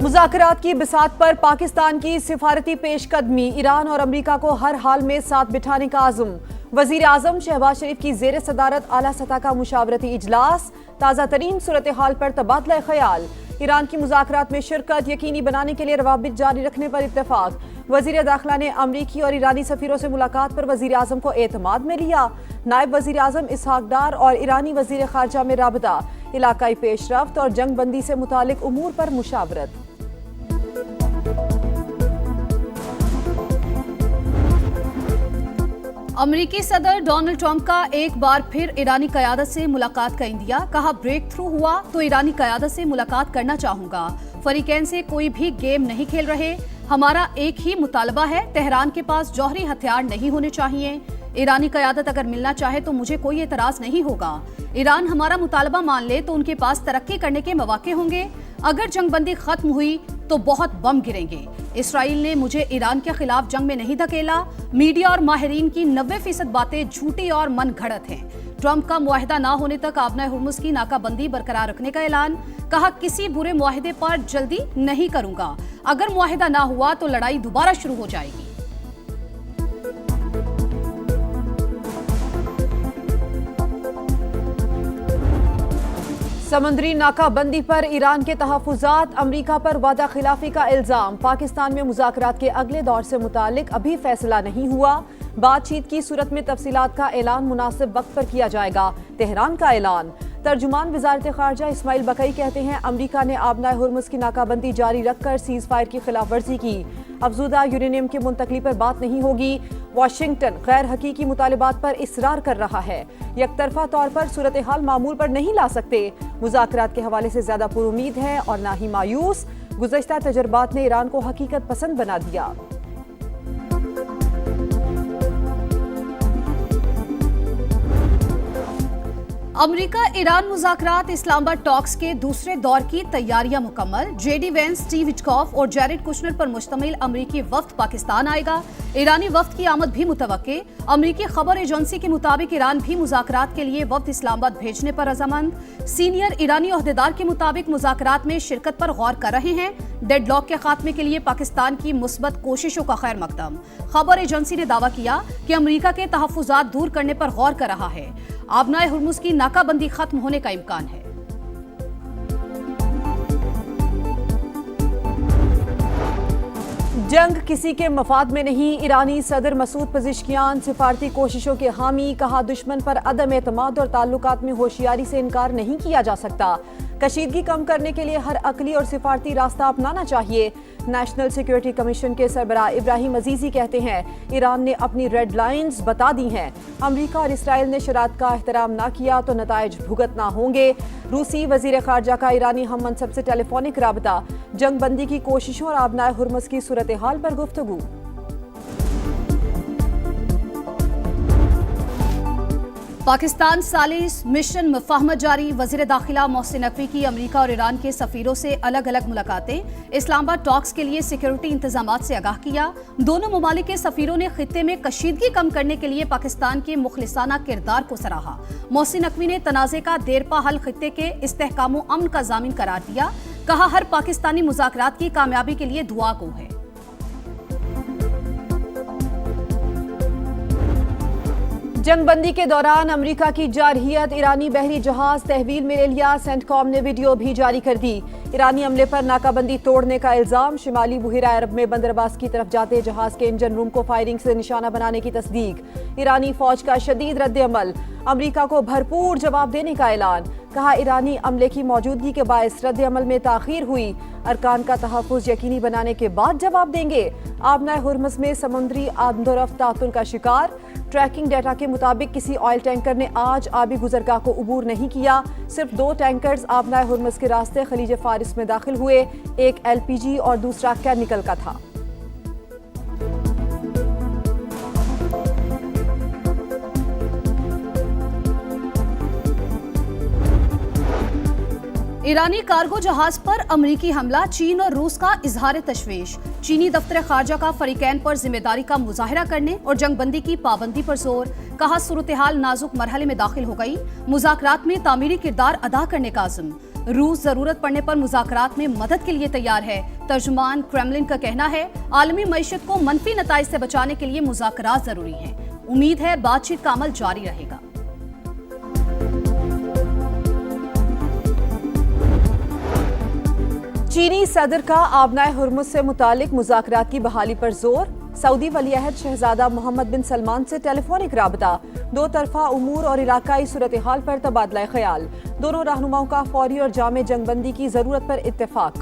मुज़ाकरात की बिसात पर पाकिस्तान की सिफारती पेशकदमी, ईरान और अमरीका को हर हाल में साथ बिठाने का आज़म। वज़ीर आज़म शहबाज शरीफ की ज़ेर सदारत आला सतह का मुशावरती इजलास, ताज़ा तरीन सूरत हाल पर तबादला ख्याल। ईरान की मुज़ाकरात में शिरकत यकीनी बनाने के लिए रवाबित जारी रखने पर इत्तेफाक। वज़ीर दाखिला ने अमरीकी और ईरानी सफ़ीरों से मुलाकात पर वज़ीर आज़म को एतमाद में लिया। नायब वज़ीर आज़म इसहाक डार और ईरानी वज़ीर ख़ारजा में राबता, इलाकाई पेशरफ्त और जंग बंदी से मुतालिक उमूर पर मुशावरत। अमरीकी सदर डोनाल्ड ट्रंप का एक बार फिर ईरानी क़यादत से मुलाकात का इंदिया, कहा ब्रेक थ्रू हुआ तो ईरानी क़यादत से मुलाकात करना चाहूंगा। फरीकैन से कोई भी गेम नहीं खेल रहे, हमारा एक ही मुतालबा है, तेहरान के पास जौहरी हथियार नहीं होने चाहिए। ईरानी क़यादत अगर मिलना चाहे तो मुझे कोई एतराज नहीं होगा। ईरान हमारा मुतालबा मान ले तो उनके पास तरक्की करने के मौके होंगे। अगर जंगबंदी खत्म हुई तो बहुत बम गिरेंगे। इसराइल ने मुझे ईरान के खिलाफ जंग में नहीं धकेला। मीडिया और माहिरीन की 90% बातें झूठी और मन घड़त हैं। ट्रंप का मुआहिदा ना होने तक आबनाए हुर्मुज़ की नाकाबंदी बरकरार रखने का ऐलान, कहा किसी बुरे मुआहिदे पर जल्दी नहीं करूंगा। अगर मुआहिदा ना हुआ तो लड़ाई दोबारा शुरू हो जाएगी। समंदरी नाकाबंदी पर ईरान के तहफ़्फ़ुज़ात, अमरीका पर वादा खिलाफी का इल्ज़ाम। पाकिस्तान में मुज़ाकरात के अगले दौर से मुतालिक अभी फैसला नहीं हुआ। बातचीत की सूरत में तफसीलात का ऐलान मुनासिब वक्त पर किया जाएगा। तेहरान का ऐलान। तर्जुमान वज़ारत ख़ारजा इस्माइल बकई कहते हैं अमरीका ने आबनाए हुर्मुज़ की नाकाबंदी जारी रखकर सीज़ फायर की खिलाफ वर्जी की। अफज़ूदा यूरेनियम की मुंतकली पर बात नहीं होगी। वाशिंगटन गैर हकीकी मुतालिबात पर इसरार कर रहा है। यकतरफा तौर पर सूरत हाल मामूल पर नहीं ला सकते। मुज़ाकरात के हवाले से ज्यादा पुरुमीद है और ना ही मायूस। गुज़श्ता तजर्बात ने ईरान को हकीकत पसंद बना दिया। अमरीका ईरान मुज़ाकरात इस्लामाबाद टॉक्स के दूसरे दौर की तैयारियां मुकम्मल। जेडी वेंस, स्टीव विटकॉफ और जैरेड कुशनर पर मुश्तमिल अमरीकी वफ्द पाकिस्तान आएगा। ईरानी वफ्द की आमद भी मुतवक्के। अमरीकी खबर एजेंसी के मुताबिक ईरान भी मुज़ाकरात के लिए वफ्द इस्लामाबाद भेजने पर रजामंद। सीनियर ईरानी ओहदेदार के मुताबिक मुज़ाकरात में शिरकत पर गौर कर रहे हैं। डेडलॉक के खात्मे के लिए पाकिस्तान की मुस्बत कोशिशों का खैर मकदम। खबर एजेंसी ने दावा किया कि अमरीका के तहफ़्फ़ुज़ात दूर करने पर गौर कर रहा है। आबनाए हुर्मुज़ की नाकाबंदी खत्म होने का इम्कान है। जंग किसी के मफाद में नहीं। ईरानी सदर मसूद पज़िश्कियान सिफारती कोशिशों के हामी, कहा दुश्मन पर अदम एतमाद और ताल्लुकात में होशियारी से इनकार नहीं किया जा सकता। कशीदगी कम करने के लिए हर अकली और सिफारती रास्ता अपनाना चाहिए। नेशनल सिक्योरिटी कमीशन के सरबराह इब्राहिम अजीजी कहते हैं ईरान ने अपनी रेड लाइन्स बता दी हैं। अमरीका और इसराइल ने शरात का एहतराम ना किया तो नताइज भुगतना होंगे। रूसी वजीर खारजा का ईरानी हम मनसब से टेलीफोनिक राबता, जंग बंदी की कोशिशों और आबनाए हुर्मुज़ की सूरत हाल पर गुफ्तगू। पाकिस्तान सालिस मिशन मुफाहमत जारी। वज़ीर दाखिला मोहसिन नकवी की अमरीका और ईरान के सफ़ीरों से अलग अलग मुलाकातें। इस्लामाबाद टॉक्स के लिए सिक्योरिटी इंतजामात से आगाह किया। दोनों ममालिक के सफ़ीरों ने खित्ते में कशीदगी कम करने के लिए पाकिस्तान के मुखलिसाना किरदार को सराहा। मोहसिन नकवी ने तनाज़े का देरपा हल खित्ते के इस्तेहकाम व अमन का ज़ामिन करार दिया। कहा हर पाकिस्तानी मुज़ाकरात की कामयाबी के लिए दुआ गो है। जंगबंदी के दौरान अमरीका की जारहियत, ईरानी बहरी जहाज तहवील में ले लिया। सेंटकॉम ने वीडियो भी जारी कर दी। ईरानी अमले पर नाकाबंदी तोड़ने का इल्जाम। शिमाली बुहिरा अरब में बंदरबास की तरफ जाते जहाज के इंजन रूम को फायरिंग से निशाना बनाने की तस्दीक। ईरानी फौज का शदीद रद्द अमल। अमरीका को भरपूर जवाब देने का ऐलान। कहा ईरानी अमले की मौजूदगी के बायस रद्द अमल में ताखीर हुई। अरकान का तहफ़्फ़ुज़ यकीनी बनाने के बाद जवाब देंगे। आबनाए हुर्मुज़ में समुद्री आमदोरफ्त तातुल का शिकार। ट्रैकिंग डेटा के मुताबिक किसी ऑयल टैंकर ने आज आबी गुजरगाह को उबूर नहीं किया। सिर्फ 2 टैंकर्स आबनाए हुर्मुज़ के रास्ते खलीज फारिस में दाखिल हुए। एक LPG और दूसरा केमिकल का था। ईरानी कार्गो जहाज पर अमेरिकी हमला, चीन और रूस का इजहार तशवीश। चीनी दफ्तर खारजा का फरीकैन पर जिम्मेदारी का मुजाहिरा करने और जंगबंदी की पाबंदी पर जोर। कहा सूरत-ए-हाल नाजुक मरहले में दाखिल हो गई, मुज़ाकरात में तामीरी किरदार अदा करने का अज़्म। रूस जरूरत पड़ने पर मुज़ाकरात में मदद के लिए तैयार है। तर्जुमान क्रेमलिन का कहना है आलमी मईशत को मनफी नताइज से बचाने के लिए मुज़ाकरात जरूरी हैं। उम्मीद है बातचीत का अमल जारी रहेगा। चीनी सदर का आबनाए हुर्मुज से मुतालिक मुज़ाकरात की बहाली पर जोर। सऊदी वलीअहद शहजादा मोहम्मद बिन सलमान से टेलीफोनिक राबता, दो तरफा उमूर और इलाकाई सूरत हाल पर तबादला ख्याल। दोनों रहनुमाओं का फौरी और जामे जंगबंदी की जरूरत पर इत्तेफाक।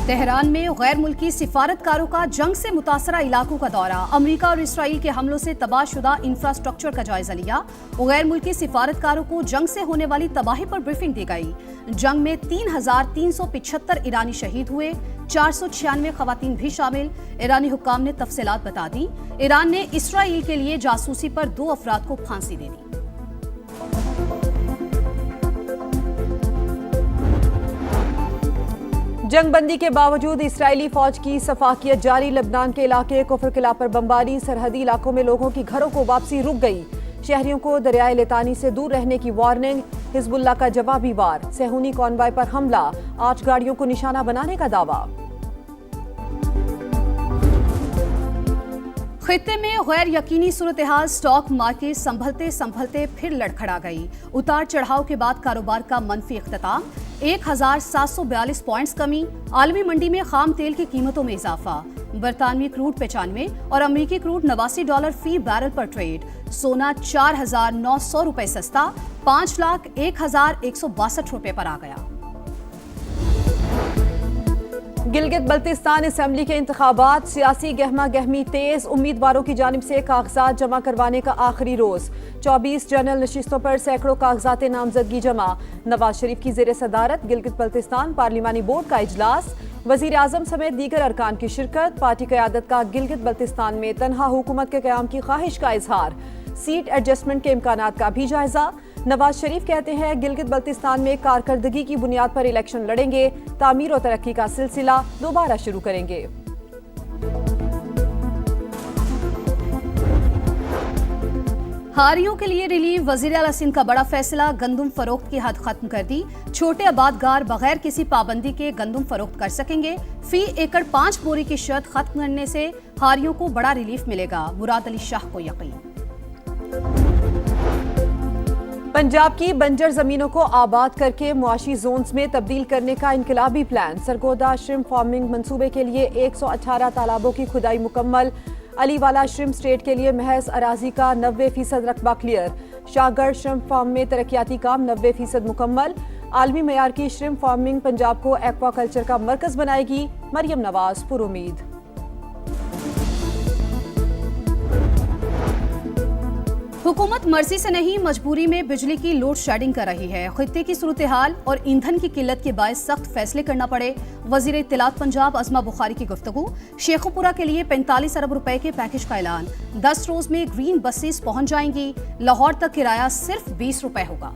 तेहरान में गैर मुल्की सिफारतकारों का जंग से मुतासरा इलाकों का दौरा। अमेरिका और इसराइल के हमलों से तबाहशुदा इंफ्रास्ट्रक्चर का जायजा लिया। गैर मुल्की सिफारतकारों को जंग से होने वाली तबाही पर ब्रीफिंग दी गई। जंग में 3,375 ईरानी शहीद हुए, 496 खवातीन भी शामिल। ईरानी हुक्काम ने तफसीलात बता दी। ईरान ने इसराइल के लिए जासूसी पर 2 अफराद को फांसी दे दी। जंगबंदी के बावजूद इसराइली फौज की सफाकियत जारी। लबनान के इलाके कुफर किला पर बमबारी, सरहदी इलाकों में लोगों की घरों को वापसी रुक गई। शहरियों को दरियाए लितानी से दूर रहने की वार्निंग। हिजबुल्लाह का जवाबी वार, सेहूनी कॉन्वॉय पर हमला, 8 गाड़ियों को निशाना बनाने का दावा। खित्ते में गैर यकीनी सूरत हाल, स्टॉक मार्केट संभलते संभलते फिर लड़खड़ा गई। उतार चढ़ाव के बाद कारोबार का मनफी इख्तिताम, 1,742 पॉइंट्स कमी। आलमी मंडी में खाम तेल की कीमतों में इजाफा। बरतानवी क्रूड 95 और अमेरिकी क्रूड $89 फी बैरल पर ट्रेड। सोना 4,900 रुपए सस्ता, 5,01,162 रुपए पर आ गया। गिलगित बल्तिस्तान असेंबली के इंतखाबात, सियासी गहमा गहमी तेज। उम्मीदवारों की जानिब से कागजात जमा करवाने का आखिरी रोज। 24 जनरल नशिस्तों पर सैकड़ों कागजात नामजदगी जमा। नवाज शरीफ की जेर सदारत गिलगित बल्तिस्तान पार्लिमानी बोर्ड का इजलास। वजीर आजम समेत दीगर अरकान की शिरकत। पार्टी क़यादत का गिलगित बल्तिस्तान में तनहा हुकूमत के क़याम की ख्वाहिश का इजहार। सीट एडजस्टमेंट के इम्कानात का भी जायजा। नवाज शरीफ कहते हैं गिलगित बल्तिस्तान में कारकर्दगी की बुनियाद पर इलेक्शन लड़ेंगे। तामीर और तरक्की का सिलसिला दोबारा शुरू करेंगे। हारियों के लिए रिलीफ, वजीर आला सिंध का बड़ा फैसला। गंदुम फरोख्त की हद खत्म कर दी। छोटे आबादगार बगैर किसी पाबंदी के गंदुम फरोख्त कर सकेंगे। फी एकड़ 5 बोरी की शर्त खत्म करने से हारियों को बड़ा रिलीफ मिलेगा। मुराद अली शाह को यकीन। पंजाब की बंजर जमीनों को आबाद करके मुआशी जोन्स में तब्दील करने का इनकलाबी प्लान। सरगोदा श्रिम्प फार्मिंग मंसूबे के लिए 118 तालाबों की खुदाई मुकम्मल। अलीवाला श्रिम्प स्टेट के लिए महज अराजी का 90% रकबा क्लियर। शाहगढ़ श्रिम्प फार्म में तरक्याती काम 90% मुकम्मल। आलमी मयार की श्रिम्प फार्मिंग पंजाब को एक्वाकल्चर का मरकज बनाएगी। मरियम नवाज पुरुमीद। हुकूमत मर्जी से नहीं मजबूरी में बिजली की लोड शेडिंग कर रही है। खित्ते की सूरत हाल और ईंधन की किल्लत के बायस सख्त फैसले करना पड़े। वजीर इत्तलात पंजाब अज़मा बुखारी की गुफ्तगू। शेखुपुरा के लिए 45 अरब रुपए के पैकेज का ऐलान। 10 रोज में ग्रीन बसेस पहुंच जाएंगी। लाहौर तक किराया सिर्फ 20 रुपए होगा।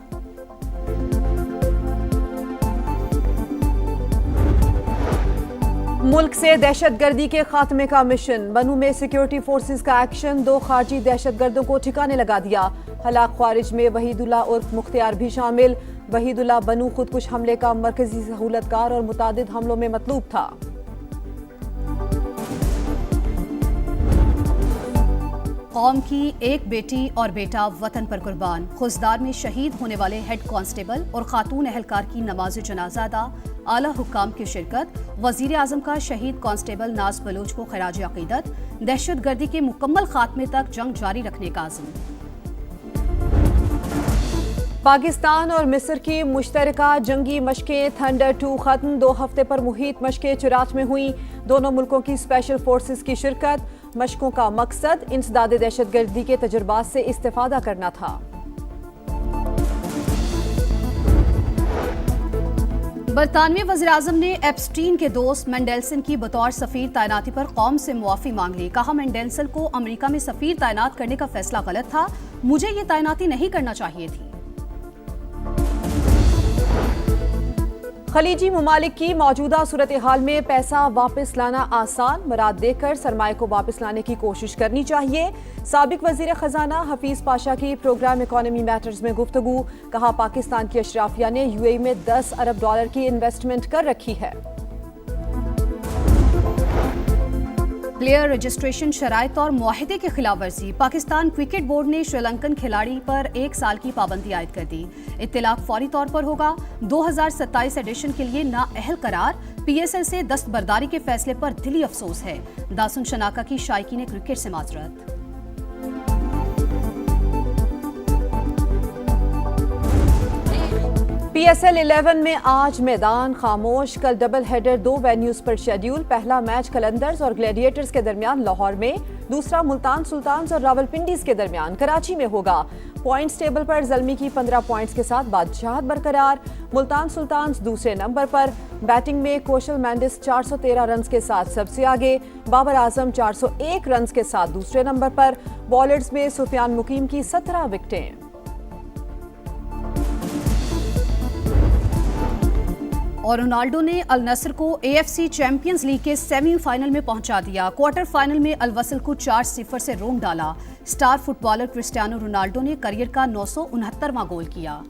मुल्क से दहशतगर्दी के खात्मे का मिशन। बनू में सिक्योरिटी फोर्सेस का एक्शन। 2 खारजी दहशतगर्दों को ठिकाने लगा दिया। हलाक ख्वारिज में वहीदुल्ला उर्फ मुख्तियार भी शामिल। वहीदुल्ला बनू खुदकुश हमले का मरकजी सहूलतकार और मुतादिद हमलों में मतलूब था। कौम की एक बेटी और बेटा वतन पर कुर्बान। खुजदार में शहीद होने वाले हेड कांस्टेबल और खातून एहलकार की नमाज जनाजा अदा। आला हुक्काम की शिरकत। वजीर आजम का शहीद कांस्टेबल नाज बलोच को खराज अकीदत। दहशतगर्दी के मुकम्मल खात्मे तक जंग जारी रखने का आज़म। पाकिस्तान और मिस्र की मुश्तरका जंगी मशकें थंडर 2 खत्म। 2 हफ्ते पर मुहित मशकें चिराच में हुई। दोनों मुल्कों की स्पेशल फोर्सेस की शिरकत। मशकों का मकसद इंसदाद दहशतगर्दी के तजुर्बात से इस्तेफादा करना था। बरतानवी वज़ीर-ए-आज़म ने एप्स्टीन के दोस्त मेंडेलसन की बतौर सफीर तैनाती पर कौम से मुआफ़ी मांग ली। कहा मेंडेलसन को अमेरिका में सफीर तैनात करने का फैसला गलत था। मुझे ये तैनाती नहीं करना चाहिए थी। खलीजी ममालिक की मौजूदा सूरत हाल में पैसा वापस लाना आसान, मराद देकर सरमाए को वापस लाने की कोशिश करनी चाहिए। साबिक वजीर खजाना हफीज पाशा की प्रोग्राम इकोनॉमी मैटर्स में गुफ्तगू, कहा पाकिस्तान की अशराफिया ने यूएई में $10 अरब की इन्वेस्टमेंट कर रखी है। प्लेयर रजिस्ट्रेशन शराइत और मुआहिदे की खिलाफ वर्जी, पाकिस्तान क्रिकेट बोर्ड ने श्रीलंकन खिलाड़ी पर 1 साल की पाबंदी आयद कर दी। इत्तलाक फौरी तौर पर होगा। 2027 एडिशन के लिए नाअहल करार, PSL से दस्तबरदारी के फैसले पर दिली अफसोस है। दासुन शनाका की शायकीन क्रिकेट से माजरत। PSL 11 में आज मैदान खामोश, कल डबल हेडर 2 वेन्यूज पर शेड्यूल। पहला मैच कलंदर्स और ग्लैडिएटर्स के दरमियान लाहौर में, दूसरा मुल्तान सुल्तान्स और रावलपिंडीज के दरमियान कराची में होगा। पॉइंट्स टेबल पर ज़ल्मी की 15 पॉइंट्स के साथ बादशाहत बरकरार। मुल्तान सुल्तान्स दूसरे नंबर पर। बैटिंग में कोशल मैंडिस 413 रन के साथ सबसे आगे, बाबर आजम 401 रन के साथ दूसरे नंबर पर। बॉलर्स में सुफियान मुकीम की 17 विकेटें। और रोनाल्डो ने अल नसर को AFC चैंपियंस लीग के सेमीफाइनल में पहुंचा दिया। क्वार्टर फाइनल में अल वसल को 4-0 से रोक डाला। स्टार फुटबॉलर क्रिस्टियानो रोनाल्डो ने करियर का 969वां गोल किया।